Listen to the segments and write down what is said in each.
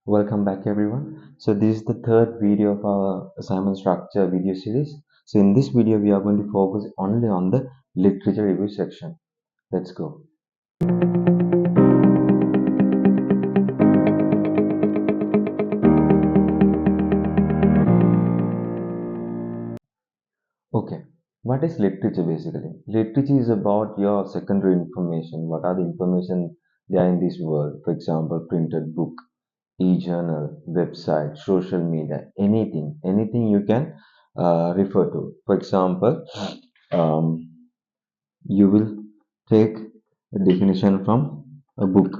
Welcome back everyone. So this is the third video of our assignment structure video series. So in this video we are going to focus only on the literature review section. Let's go. Okay. What is literature basically? Literature is about your secondary information. What are the information there in this world? For example, printed book, e-journal, website, social media, anything you can refer to. For example, um, you will take a definition from a book.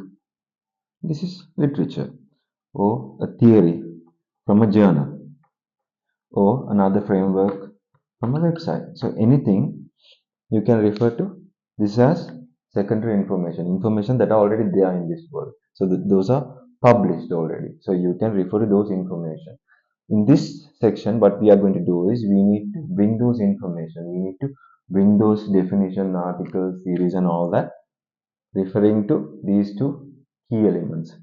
This is literature, or a theory from a journal, or another framework from a website. So anything you can refer to this as secondary information that are already there in this world. So those are published already. So you can refer to those information. In this section, what we are going to do is we need to bring those information. We need to bring those definition, articles, series, and all that referring to these two key elements,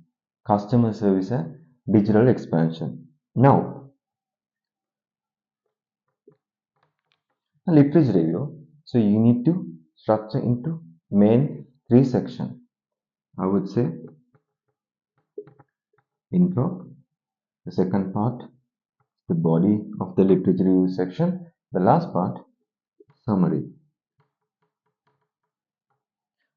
customer service and digital expansion. Now, a literature review. So you need to structure into main three sections. I would say intro, the second part, the body of the literature review section, the last part, summary.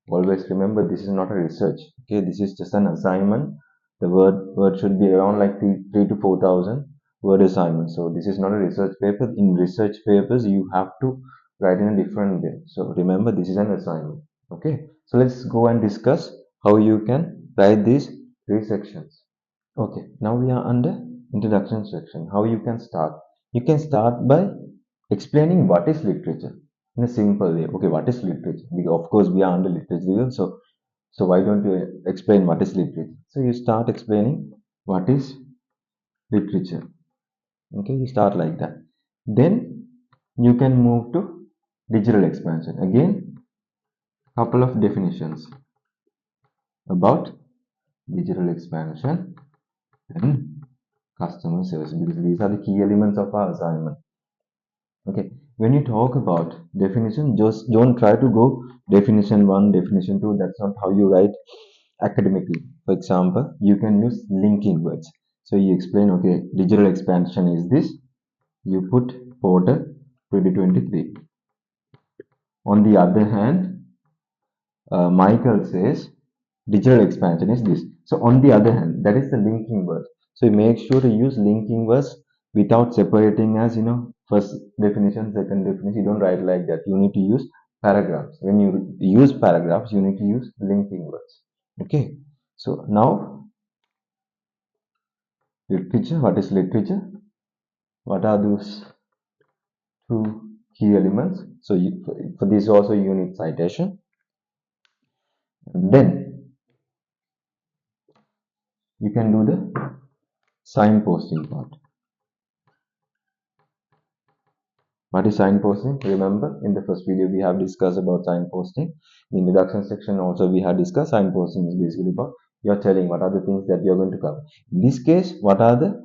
Always remember this is not a research. Okay, this is just an assignment. The word should be around like three to 4,000 word assignment. So this is not a research paper. In research papers, you have to write in a different way. So remember this is an assignment. Okay, so let's go and discuss how you can write these three sections. Okay, now we are under introduction section. How you can start? You can start by explaining what is literature in a simple way. Okay, what is literature? Of course, we are under literature review, so why don't you explain what is literature? So you start explaining what is literature. Okay, you start like that. Then you can move to digital expansion. Again, couple of definitions about digital expansion and customer service because these are the key elements of our assignment. Okay, when you talk about definition, just don't try to go definition one, definition two. That's not how you write academically. For example, you can use linking words. So you explain, okay, digital expansion is this. You put Porter 2023. On the other hand, Michael says digital expansion is this. So on the other hand, that is the linking word. So you make sure to use linking words without separating as first definition, second definition. You don't write like that. You need to use paragraphs. When you use paragraphs, you need to use linking words. Okay. So now literature. What is literature? What are those two key elements? So for this also you need citation. And then you can do the signposting part. What is signposting? Remember, in the first video we have discussed about signposting. In the introduction section also we have discussed signposting is basically about you're telling what are the things that you're going to cover. In this case, what are the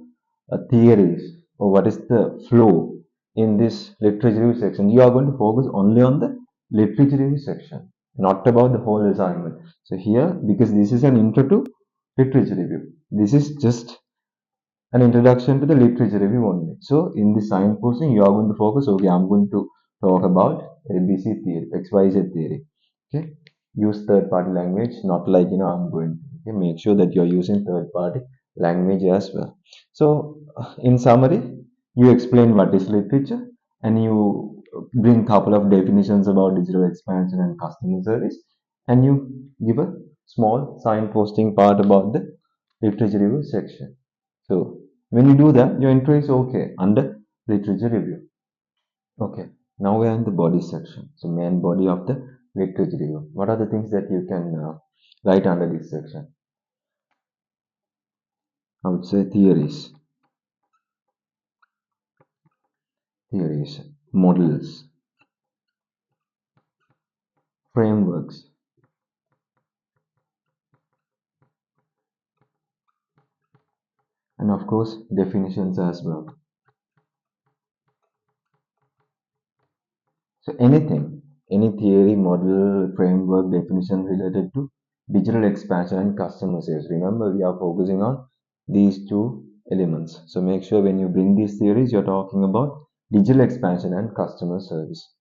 theories or what is the flow in this literature review section? You are going to focus only on the literature review section, not about the whole assignment. So here, because this is an intro to literature review, this is just an introduction to the literature review only. So in the signposting, you are going to focus. Okay, I'm going to talk about ABC theory, XYZ theory. Okay, use third-party language, not like I'm going to. Okay, make sure that you're using third-party language as well. So in summary, you explain what is literature, and you bring couple of definitions about digital expansion and customer service, and you give a small signposting part about the literature review section. So when you do that, your intro is okay under literature review. Okay, now we are in the body section. So main body of the literature review. What are the things that you can write under this section? I would say theories, models, frameworks, and of course definitions as well. So anything, any theory, model, framework, definition related to digital expansion and customer service. Remember, we are focusing on these two elements. So make sure when you bring these theories, you're talking about digital expansion and customer service.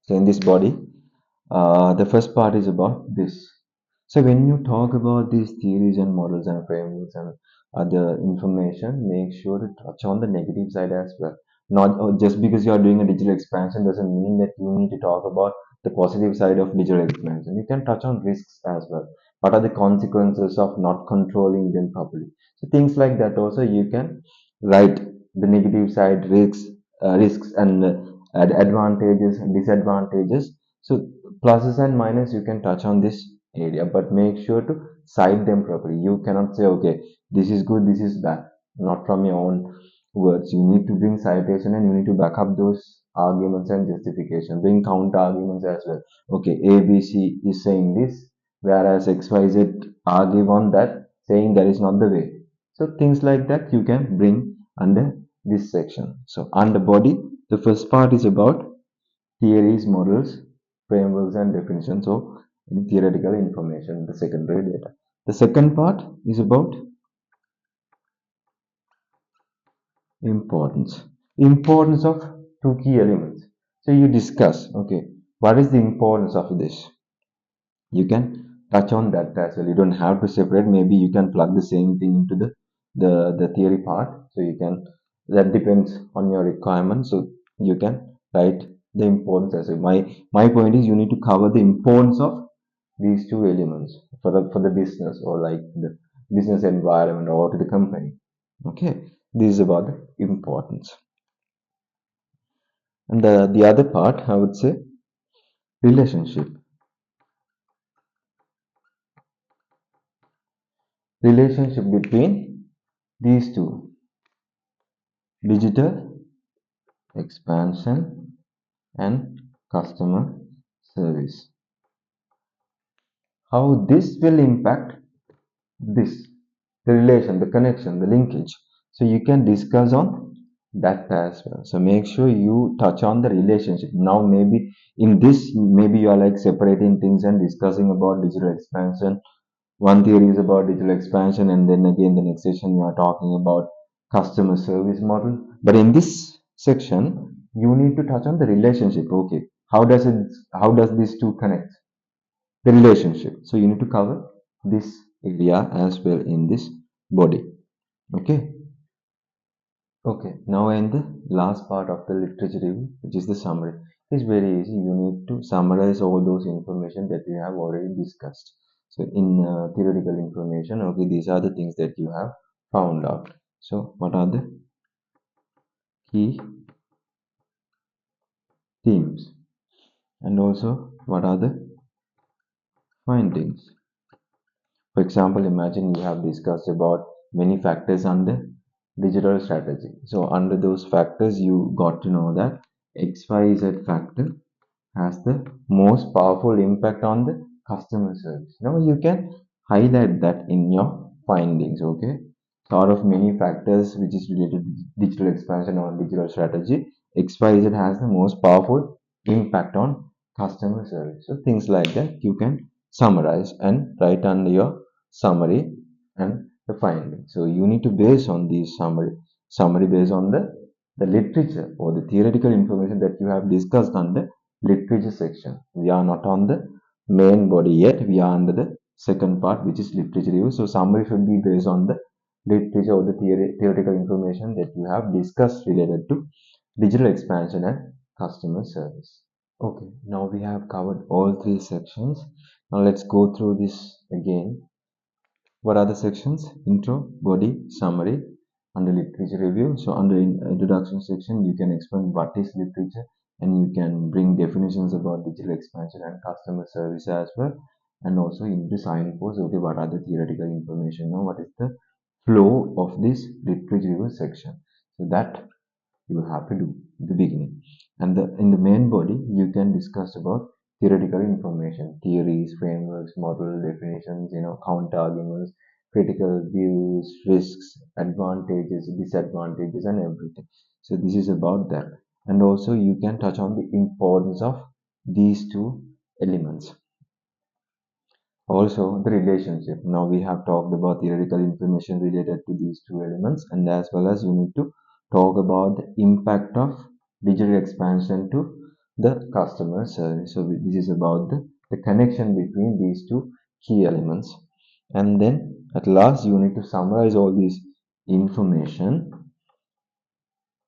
So in this body, the first part is about this. So when you talk about these theories and models and frameworks and other information, make sure to touch on the negative side as well. Not just because you are doing a digital expansion doesn't mean that you need to talk about the positive side of digital expansion. You can touch on risks as well. What are the consequences of not controlling them properly? So things like that also you can write the negative side, risks and advantages and disadvantages. So pluses and minus you can touch on this area, but make sure to cite them properly. You cannot say, okay, this is good, this is bad, not from your own words. You need to bring citation and you need to back up those arguments and justification. Bring counter arguments as well. Okay, ABC is saying this, whereas XYZ argue on that, saying that is not the way. So things like that you can bring under this section. So under body, the first part is about theories, models, frameworks, and definitions of theoretical information, the secondary data. The second part is about importance. Importance of two key elements. So you discuss, okay, what is the importance of this? You can touch on that as well. You don't have to separate. Maybe you can plug the same thing into the theory part. So you can, that depends on your requirement. So you can write the importance as well. My point is you need to cover the importance of these two elements for the business or like the business environment or to the company. Okay, this is about the importance. And the other part I would say relationship. Relationship between these two, digital expansion and customer service. How this will impact this, the relation, the connection, the linkage. So you can discuss on that as well. So make sure you touch on the relationship. Now maybe in this, maybe you are like separating things and discussing about digital expansion. One theory is about digital expansion, and then again the next session you are talking about customer service model. But in this section, you need to touch on the relationship. Okay, how does it? How does these two connect? The relationship. So you need to cover this area as well in this body. Okay. Okay. Now in the last part of the literature review, which is the summary. It's very easy. You need to summarize all those information that we have already discussed. So in theoretical information, okay, these are the things that you have found out. So what are the key themes? And also what are the findings? For example, imagine you have discussed about many factors under digital strategy. So under those factors, you got to know that XYZ factor has the most powerful impact on the customer service. Now you can highlight that in your findings, okay? So out of many factors which is related to digital expansion or digital strategy, XYZ has the most powerful impact on customer service. So things like that you can summarize and write under your summary and the findings. So you need to base on these summary based on the literature or the theoretical information that you have discussed under literature section. We are not on the main body yet. We are under the second part, which is literature review. So summary should be based on the literature or the theoretical information that you have discussed related to digital expansion and customer service. Okay, now we have covered all three sections. Now let's go through this again. What are the sections? Intro, body, summary, under literature review. So under introduction section, you can explain what is literature and you can bring definitions about digital expansion and customer service as well. And also in the signpost, okay, what are the theoretical information? Now, what is the flow of this literature review section? So that you will have to do in the beginning. And in the main body, you can discuss about theoretical information, theories, frameworks, model definitions, counter arguments, critical views, risks, advantages, disadvantages, and everything. So this is about that. And also you can touch on the importance of these two elements. Also, the relationship. Now we have talked about theoretical information related to these two elements, and as well as you need to talk about the impact of digital expansion to the customer service. So this is about the connection between these two key elements. And then at last, you need to summarize all this information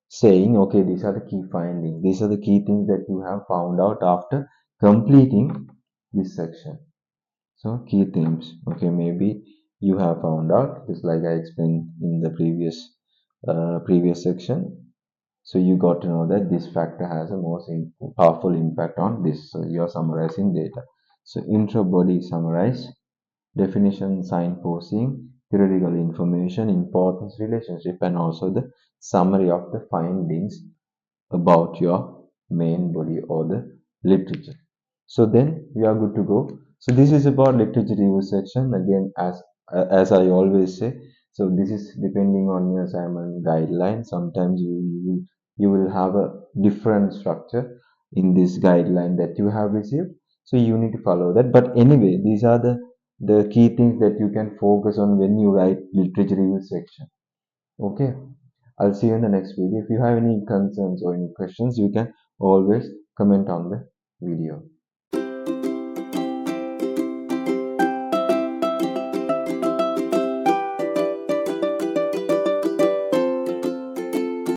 saying, okay, these are the key findings, these are the key things that you have found out after completing this section. So key themes. Okay, maybe you have found out just like I explained in the previous section. So you got to know that this factor has a most powerful impact on this. So you are summarizing data. So intro body summarize, definition, signposting, theoretical information, importance, relationship, and also the summary of the findings about your main body or the literature. So then we are good to go. So this is about literature review section again, as I always say. So this is depending on your assignment guideline. Sometimes you will have a different structure in this guideline that you have received. So you need to follow that. But anyway, these are the key things that you can focus on when you write literature review section. Okay. I'll see you in the next video. If you have any concerns or any questions, you can always comment on the video.